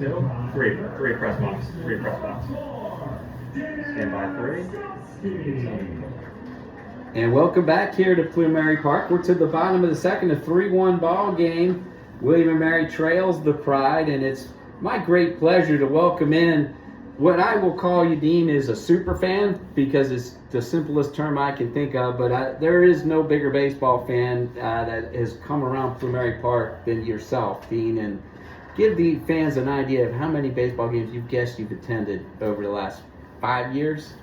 2? 3. 3 press box. 3 press box. Stand by 3. And welcome back here to Blue Mary Park. We're to the bottom of the second, a 3-1 ball game. William & Mary trails the Pride, and it's my great pleasure to welcome in what I will call you, Dean, is a super fan, because it's the simplest term I can think of, but there is no bigger baseball fan that has come around Blue Mary Park than yourself, Dean, and give the fans an idea of how many baseball games you've attended over the last 5 years.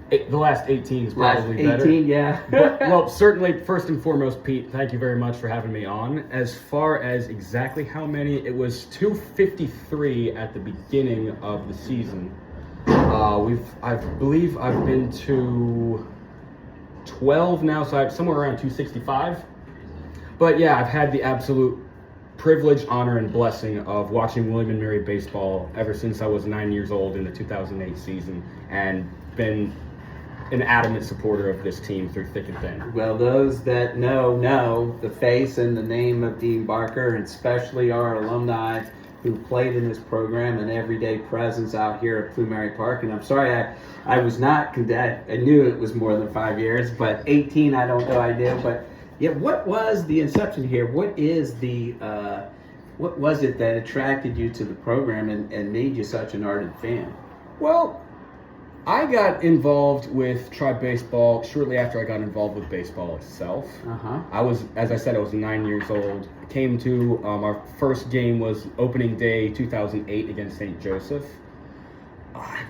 The last 18 is probably last 18, better. Yeah. Well, certainly, first and foremost, Pete, thank you very much for having me on. As far as exactly how many, it was 253 at the beginning of the season. I believe I've been to 12 now, so I'm somewhere around 265. But yeah, I've had the absolute privilege, honor, and blessing of watching William & Mary baseball ever since I was 9 years old in the 2008 season, and been an adamant supporter of this team through thick and thin. Well, those that know the face and the name of Dean Barker, and especially our alumni who played in this program, an everyday presence out here at Blue Mary Park. And I'm sorry, I was not, I knew it was more than 5 years, but 18, I don't know I knew. But yeah, what was the inception here? What is what was it that attracted you to the program and made you such an ardent fan? Well, I got involved with Tribe Baseball shortly after I got involved with baseball itself. I was, as I said, I was 9 years old. Came to, our first game was opening day 2008 against St. Joseph. I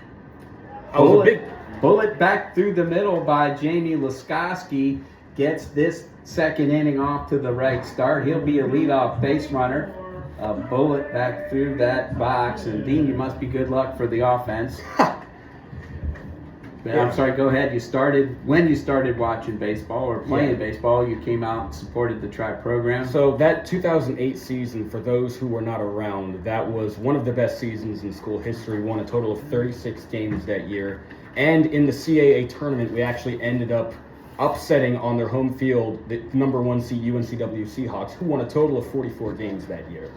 was a big bullet back through the middle by Jamie Laskowski gets this second inning off to the right start. He'll be a leadoff base runner. A bullet back through that box, and Dean, you must be good luck for the offense. I'm sorry, go ahead. When you started watching baseball or playing baseball, you came out and supported the Tribe program. So that 2008 season, for those who were not around, that was one of the best seasons in school history. Won a total of 36 games that year. And in the CAA tournament, we actually ended up upsetting on their home field the number 1 seed UNCW Seahawks, who won a total of 44 games that year.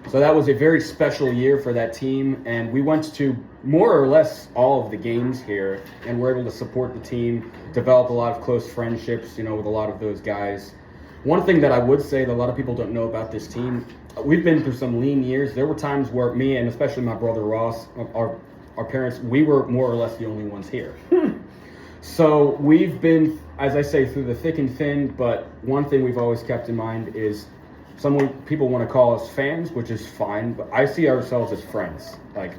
So that was a very special year for that team, and we went to more or less all of the games here, and were able to support the team, develop a lot of close friendships, with a lot of those guys. One thing that I would say that a lot of people don't know about this team, we've been through some lean years. There were times where me, and especially my brother Ross, our parents, we were more or less the only ones here. So we've been, as I say, through the thick and thin, but one thing we've always kept in mind is some people want to call us fans, which is fine, but I see ourselves as friends. Like,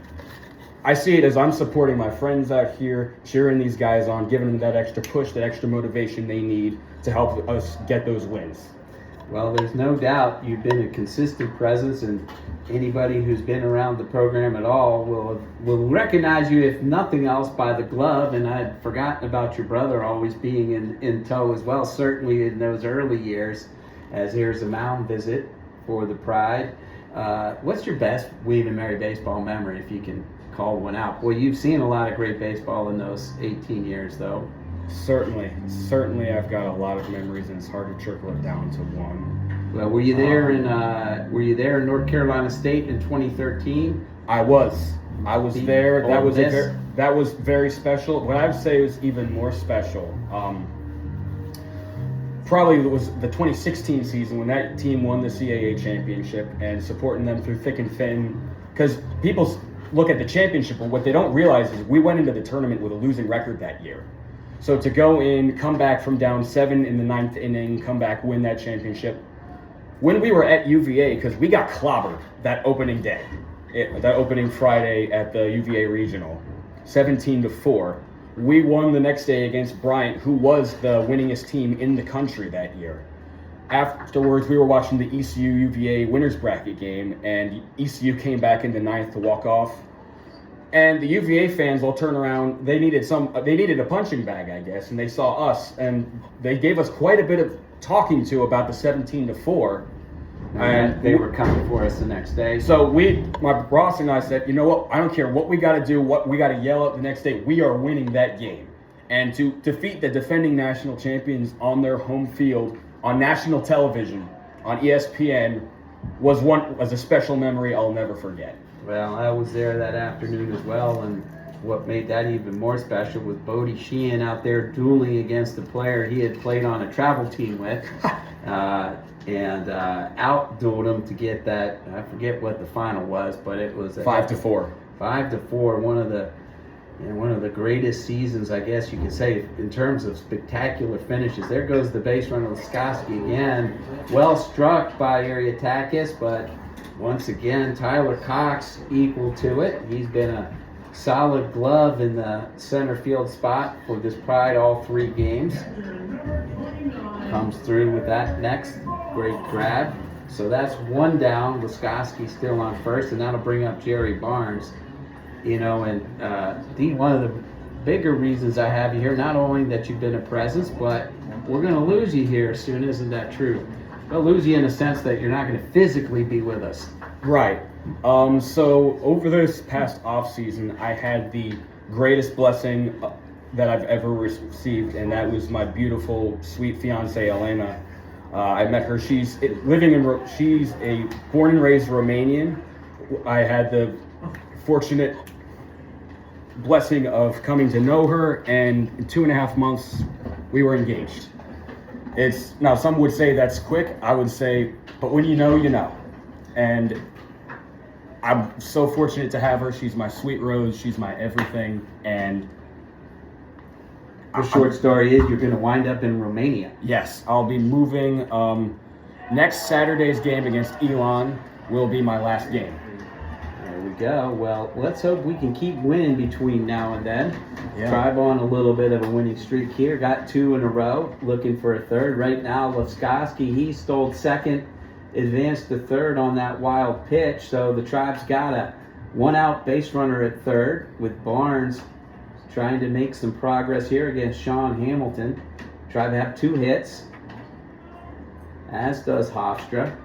I see it as I'm supporting my friends out here, cheering these guys on, giving them that extra push, that extra motivation they need to help us get those wins. Well, there's no doubt you've been a consistent presence, and anybody who's been around the program at all will recognize you, if nothing else, by the glove. And I'd forgotten about your brother always being in tow as well, certainly in those early years, as here's a mound visit for the Pride. What's your best William & Mary baseball memory, if you can call one out? Boy, you've seen a lot of great baseball in those 18 years, though. Certainly, I've got a lot of memories, and it's hard to trickle it down to one. Well, were you there in North Carolina State in 2013? I was there. That was very special. What I would say was even more special. Probably it was the 2016 season when that team won the CAA championship, and supporting them through thick and thin. Because people look at the championship, but what they don't realize is we went into the tournament with a losing record that year. So to go in, come back from down 7 in the 9th inning, come back, win that championship. When we were at UVA, because we got clobbered that opening day, that opening Friday at the UVA Regional, 17-4. We won the next day against Bryant, who was the winningest team in the country that year. Afterwards, we were watching the ECU UVA winners bracket game, and ECU came back in the 9th to walk off. And the UVA fans all turned around. They needed a punching bag, I guess, and they saw us, and they gave us quite a bit of talking to about the 17-4. And they were coming for us the next day. So my boss and I said, you know what? I don't care what we got to do, what we got to yell at the next day. We are winning that game. And to defeat the defending national champions on their home field on national television, on ESPN, was a special memory I'll never forget. Well, I was there that afternoon as well, and what made that even more special was Bodie Sheehan out there dueling against the player he had played on a travel team with, and outdueled him to get that. I forget what the final was, but it was 5-4. 5-4. One of the greatest seasons, I guess you could say, in terms of spectacular finishes. There goes the base runner Laskoski again. Well struck by Ariatakis, but once again, Tyler Cox equal to it. He's been a solid glove in the center field spot for this Pride all 3 games. Comes through with that next great grab. So that's 1 down. Laskoski still on first, and that'll bring up Jerry Barnes. Dean, one of the bigger reasons I have you here, not only that you've been a presence, but we're going to lose you here soon. Isn't that true? We'll lose you in a sense that you're not going to physically be with us. Right. So over this past off season, I had the greatest blessing that I've ever received, and that was my beautiful, sweet fiance Elena. I met her. She's a born and raised Romanian. I had the fortunate blessing of coming to know her, and in 2.5 months we were engaged. Now some would say that's quick. I would say, but when you know, you know. And I'm so fortunate to have her. She's my sweet rose. She's my everything. And the short story is you're going to wind up in Romania. Yes, I'll be moving. Next Saturday's game against Elon will be my last game. There we go. Well, let's hope we can keep winning between now and then. Yeah. Drive on a little bit of a winning streak here. Got 2 in a row. Looking for a third. Right now, Laskoski, he stole second, advanced to third on that wild pitch. So the Tribe's got a 1-out base runner at third, with Barnes trying to make some progress here against Sean Hamilton. Tribe have 2 hits, as does Hofstra.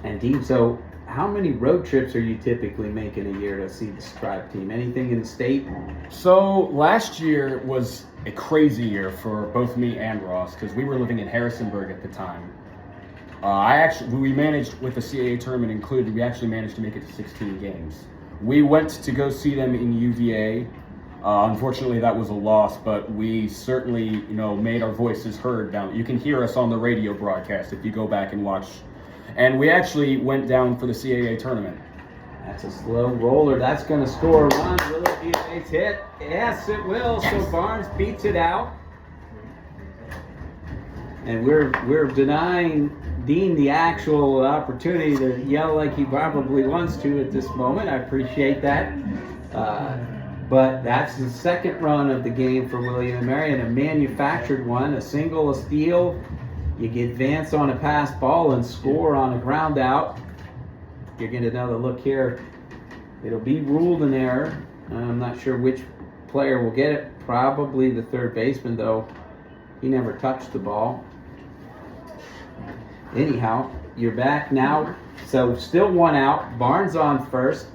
And Dean, so how many road trips are you typically making a year to see the Tribe team? Anything in the state? So last year was a crazy year for both me and Ross, because we were living in Harrisonburg at the time. We managed, with the CAA tournament included, we actually managed to make it to 16 games. We went to go see them in UVA. Unfortunately, that was a loss, but we certainly, made our voices heard down. You can hear us on the radio broadcast if you go back and watch. And we actually went down for the CAA tournament. That's a slow roller. That's going to score a run. Will it be a base hit? Yes, it will. Yes. So Barnes beats it out. And we're denying Dean the actual opportunity to yell like he probably wants to at this moment. I appreciate that. But that's the second run of the game for William and Mary, and a manufactured one, a single, a steal. You get advance on a pass ball and score on a ground out. You're getting another look here. It'll be ruled an error. I'm not sure which player will get it. Probably the third baseman, though. He never touched the ball. Anyhow, you're back now. So still 1 out. Barnes on first.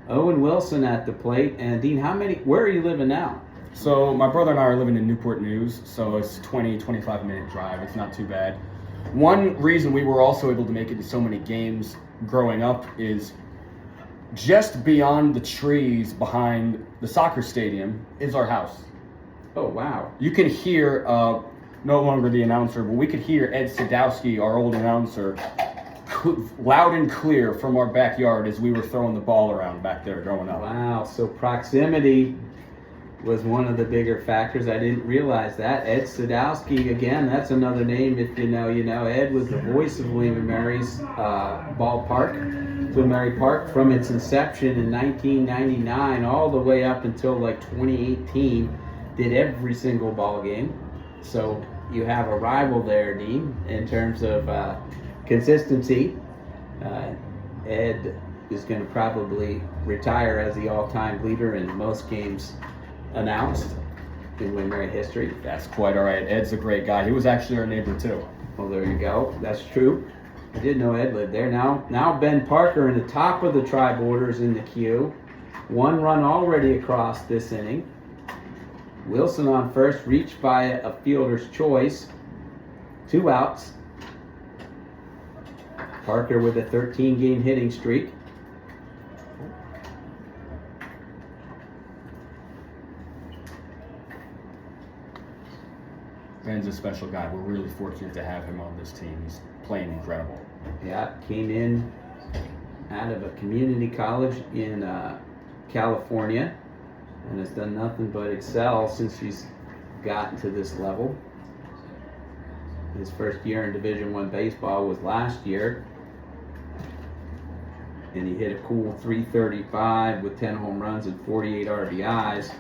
Owen Wilson at the plate. And Dean, where are you living now? So my brother and I are living in Newport News, so it's 25 minute drive. It's not too bad. One reason we were also able to make it to so many games growing up is just beyond the trees behind the soccer stadium is our house. Oh, wow. You can hear, no longer the announcer, but we could hear Ed Sadowski, our old announcer, loud and clear from our backyard as we were throwing the ball around back there growing up. Wow, so proximity was one of the bigger factors. I didn't realize that. Ed Sadowski, again, that's another name. If you know, you know. Ed was the voice of William & Mary's ballpark, William & Mary Park, from its inception in 1999 all the way up until like 2018. Did every single ball game. So you have a rival there, Dean, in terms of consistency. Ed is going to probably retire as the all-time leader in most games announced in William & Mary history. That's quite all right. Ed's a great guy. He was actually our neighbor too. Well, there you go. That's true. I didn't know Ed lived there. Now Ben Parker in the top of the Tribe orders in the queue. 1 run already across this inning. Wilson on first, reached by a fielder's choice. 2 outs. Parker with a 13-game hitting streak. Ben's a special guy. We're really fortunate to have him on this team. He's playing incredible. Yeah, came in out of a community college in California and has done nothing but excel since she's gotten to this level. His first year in Division I baseball was last year, and he hit a cool .335 with 10 home runs and 48 RBIs.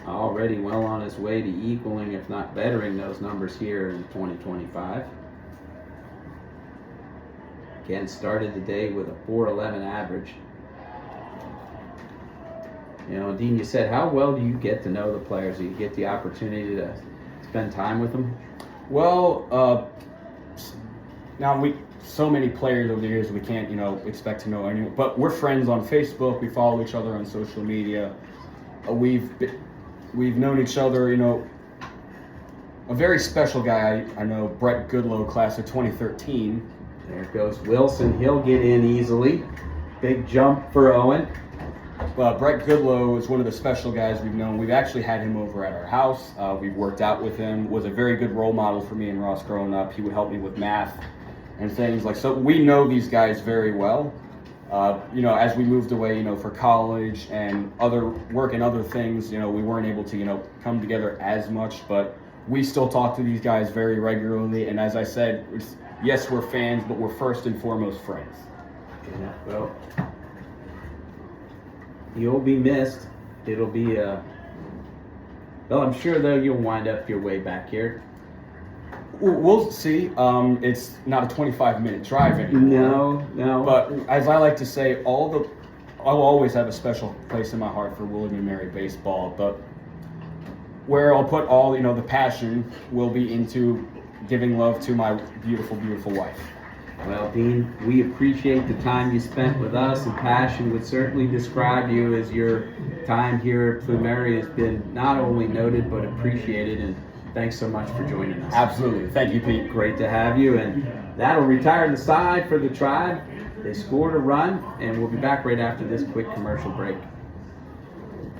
Already well on his way to equaling, if not bettering, those numbers here in 2025. Again, started the day with a .411 average. You know, Dean, you said, how well do you get to know the players? Do you get the opportunity to spend time with them? Well, now so many players over the years, we can't, expect to know anyone. But we're friends on Facebook. We follow each other on social media. We've known each other, a very special guy. I know, Brett Goodlow, class of 2013. There goes Wilson. He'll get in easily. Big jump for Owen. Brett Goodlow is one of the special guys we've known. We've actually had him over at our house. We've worked out with him. Was a very good role model for me and Ross growing up. He would help me with math and things like so. We know these guys very well. As we moved away, for college and other work and other things, we weren't able to, come together as much, but we still talk to these guys very regularly. And as I said, yes, we're fans, but we're first and foremost friends. Yeah, well, you'll be missed. It'll be well, I'm sure though you'll wind up your way back here. We'll see. It's not a 25-minute drive anymore. No. But as I like to say, I'll always have a special place in my heart for William and Mary baseball. But where I'll put all, the passion will be into giving love to my beautiful, beautiful wife. Well, Dean, we appreciate the time you spent with us, and passion would certainly describe you as your time here at Plume Mary has been not only noted but appreciated, and thanks so much for joining us. Absolutely. Thank you, Pete. Great to have you, and that'll retire the side for the Tribe. They scored a run, and we'll be back right after this quick commercial break.